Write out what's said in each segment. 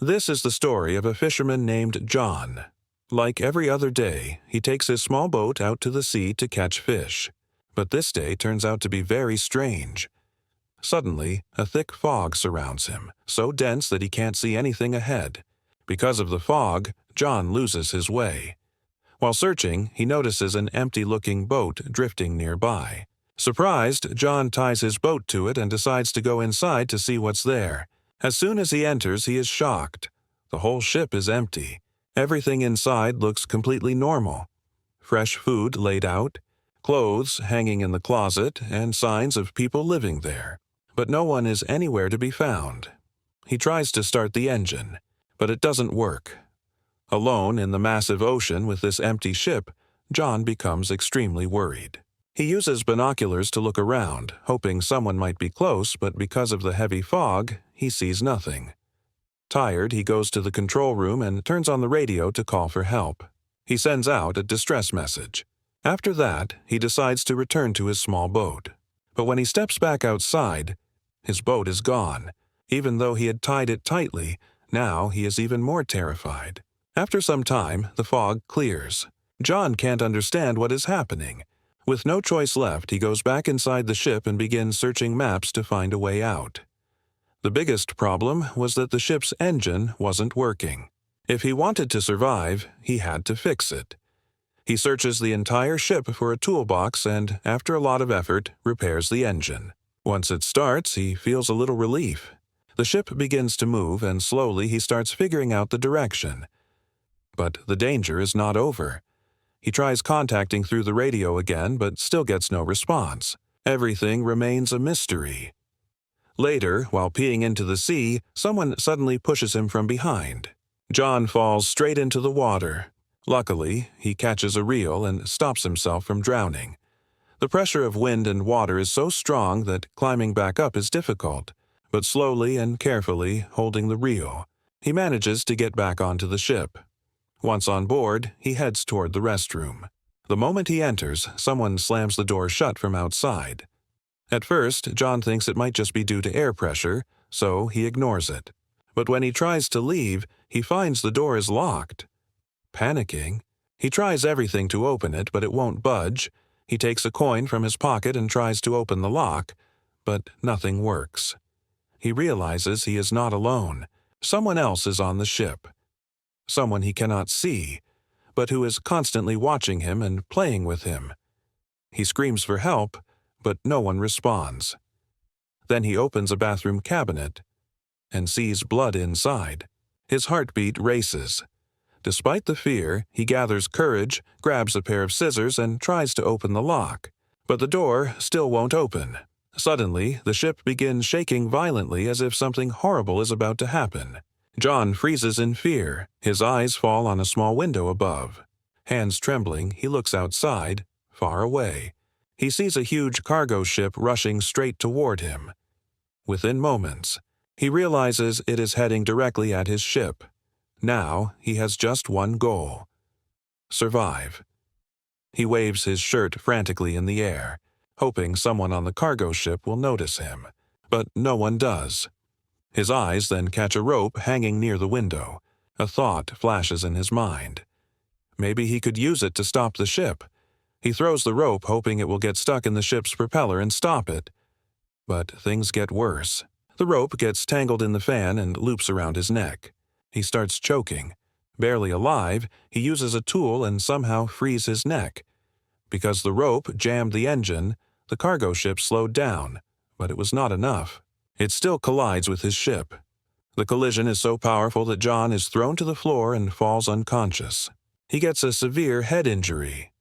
This is the story of a fisherman named John. Like every other day, he takes his small boat out to the sea to catch fish. But this day turns out to be very strange. Suddenly, a thick fog surrounds him, so dense that he can't see anything ahead. Because of the fog, John loses his way. While searching, he notices an empty-looking boat drifting nearby. Surprised, John ties his boat to it and decides to go inside to see what's there. As soon as he enters, he is shocked. The whole ship is empty. Everything inside looks completely normal. Fresh food laid out, clothes hanging in the closet, and signs of people living there. But no one is anywhere to be found. He tries to start the engine, but it doesn't work. Alone in the massive ocean with this empty ship, John becomes extremely worried. He uses binoculars to look around, hoping someone might be close, but because of the heavy fog, he sees nothing. Tired, he goes to the control room and turns on the radio to call for help. He sends out a distress message. After that, he decides to return to his small boat. But when he steps back outside, his boat is gone. Even though he had tied it tightly, now he is even more terrified. After some time, the fog clears. John can't understand what is happening. With no choice left, he goes back inside the ship and begins searching maps to find a way out. The biggest problem was that the ship's engine wasn't working. If he wanted to survive, he had to fix it. He searches the entire ship for a toolbox and, after a lot of effort, repairs the engine. Once it starts, he feels a little relief. The ship begins to move, and slowly he starts figuring out the direction. But the danger is not over. He tries contacting through the radio again, but still gets no response. Everything remains a mystery. Later, while peeing into the sea, someone suddenly pushes him from behind. John falls straight into the water. Luckily, he catches a reel and stops himself from drowning. The pressure of wind and water is so strong that climbing back up is difficult, but slowly and carefully, holding the reel, he manages to get back onto the ship. Once on board, he heads toward the restroom. The moment he enters, someone slams the door shut from outside. At first, John thinks it might just be due to air pressure, so he ignores it. But when he tries to leave, he finds the door is locked. Panicking, he tries everything to open it, but it won't budge. He takes a coin from his pocket and tries to open the lock, but nothing works. He realizes he is not alone. Someone else is on the ship. Someone he cannot see, but who is constantly watching him and playing with him. He screams for help, but no one responds. Then he opens a bathroom cabinet and sees blood inside. His heartbeat races. Despite the fear, he gathers courage, grabs a pair of scissors, and tries to open the lock. But the door still won't open. Suddenly, the ship begins shaking violently as if something horrible is about to happen. John freezes in fear. His eyes fall on a small window above. Hands trembling, he looks outside, far away. He sees a huge cargo ship rushing straight toward him. Within moments, he realizes it is heading directly at his ship. Now, he has just one goal: survive. He waves his shirt frantically in the air, hoping someone on the cargo ship will notice him. But no one does. His eyes then catch a rope hanging near the window. A thought flashes in his mind. Maybe he could use it to stop the ship. He throws the rope, hoping it will get stuck in the ship's propeller and stop it. But things get worse. The rope gets tangled in the fan and loops around his neck. He starts choking. Barely alive, he uses a tool and somehow frees his neck. Because the rope jammed the engine, the cargo ship slowed down, but it was not enough. It still collides with his ship. The collision is so powerful that John is thrown to the floor and falls unconscious. He gets a severe head injury.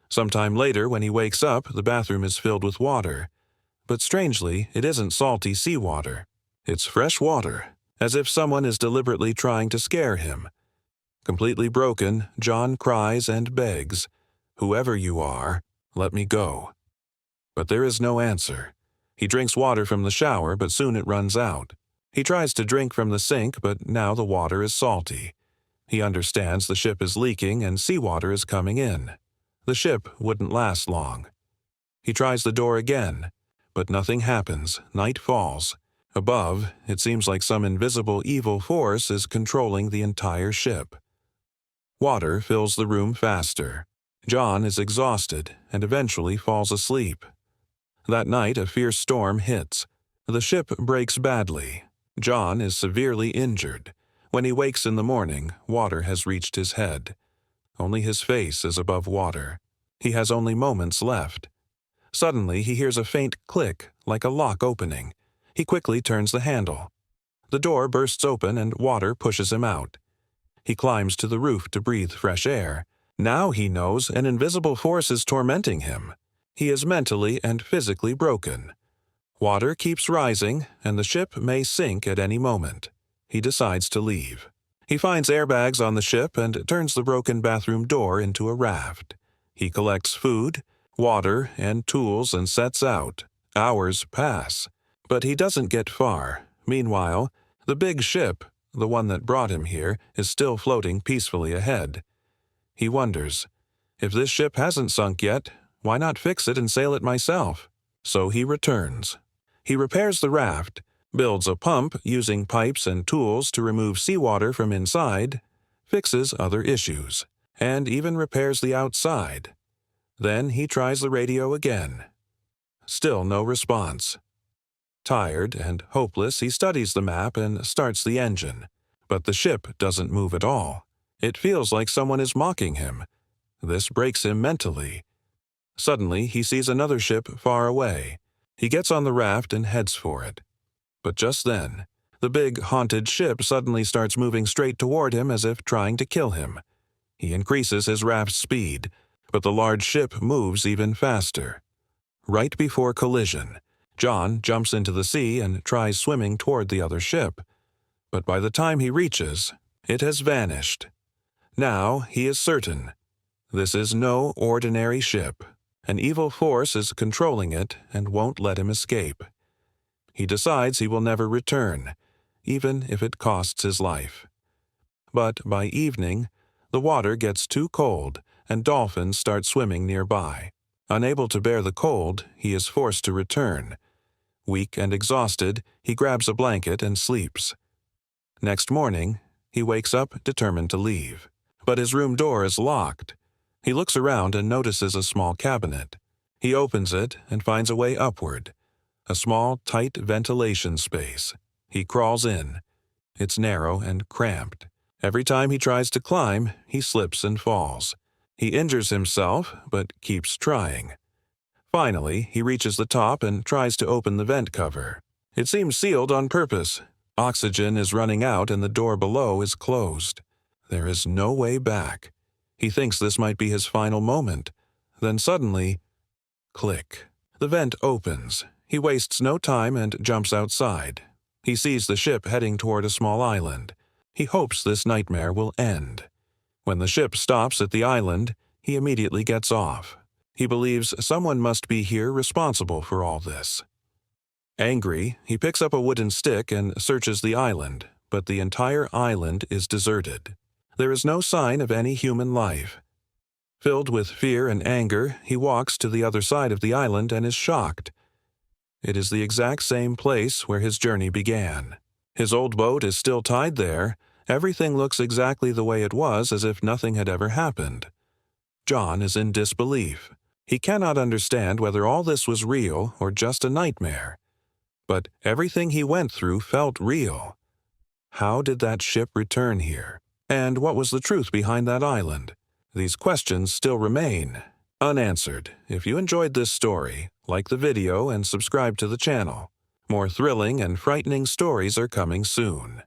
Sometime later, when he wakes up, the bathroom is filled with water. But strangely, it isn't salty seawater. It's fresh water, as if someone is deliberately trying to scare him. Completely broken, John cries and begs, "Whoever you are, let me go." But there is no answer. He drinks water from the shower, but soon it runs out. He tries to drink from the sink, but now the water is salty. He understands the ship is leaking and seawater is coming in. The ship wouldn't last long. He tries the door again, but nothing happens. Night falls. Above, it seems like some invisible evil force is controlling the entire ship. Water fills the room faster. John is exhausted and eventually falls asleep. That night, a fierce storm hits. The ship breaks badly. John is severely injured. When he wakes in the morning, water has reached his head. Only his face is above water. He has only moments left. Suddenly, he hears a faint click, like a lock opening. He quickly turns the handle. The door bursts open and water pushes him out. He climbs to the roof to breathe fresh air. Now he knows an invisible force is tormenting him. He is mentally and physically broken. Water keeps rising, and the ship may sink at any moment. He decides to leave. He finds airbags on the ship and turns the broken bathroom door into a raft. He collects food, water, and tools and sets out. Hours pass, but he doesn't get far. Meanwhile, the big ship, the one that brought him here, is still floating peacefully ahead. He wonders, if this ship hasn't sunk yet, why not fix it and sail it myself? So he returns. He repairs the raft, builds a pump using pipes and tools to remove seawater from inside, fixes other issues, and even repairs the outside. Then he tries the radio again. Still no response. Tired and hopeless, he studies the map and starts the engine. But the ship doesn't move at all. It feels like someone is mocking him. This breaks him mentally. Suddenly, he sees another ship far away. He gets on the raft and heads for it. But just then, the big, haunted ship suddenly starts moving straight toward him as if trying to kill him. He increases his raft's speed, but the large ship moves even faster. Right before collision, John jumps into the sea and tries swimming toward the other ship. But by the time he reaches, it has vanished. Now he is certain. This is no ordinary ship. An evil force is controlling it and won't let him escape. He decides he will never return, even if it costs his life. But by evening, the water gets too cold and dolphins start swimming nearby. Unable to bear the cold, he is forced to return. Weak and exhausted, he grabs a blanket and sleeps. Next morning, he wakes up determined to leave. But his room door is locked. He looks around and notices a small cabinet. He opens it and finds a way upward. A small, tight ventilation space. He crawls in. It's narrow and cramped. Every time he tries to climb, he slips and falls. He injures himself, but keeps trying. Finally, he reaches the top and tries to open the vent cover. It seems sealed on purpose. Oxygen is running out and the door below is closed. There is no way back. He thinks this might be his final moment. Then suddenly, click. The vent opens. He wastes no time and jumps outside. He sees the ship heading toward a small island. He hopes this nightmare will end. When the ship stops at the island, he immediately gets off. He believes someone must be here responsible for all this. Angry, he picks up a wooden stick and searches the island, but the entire island is deserted. There is no sign of any human life. Filled with fear and anger, he walks to the other side of the island and is shocked. It is the exact same place where his journey began. His old boat is still tied there. Everything looks exactly the way it was, as if nothing had ever happened. John is in disbelief. He cannot understand whether all this was real or just a nightmare. But everything he went through felt real. How did that ship return here? And what was the truth behind that island? These questions still remain unanswered. If you enjoyed this story, like the video and subscribe to the channel. More thrilling and frightening stories are coming soon.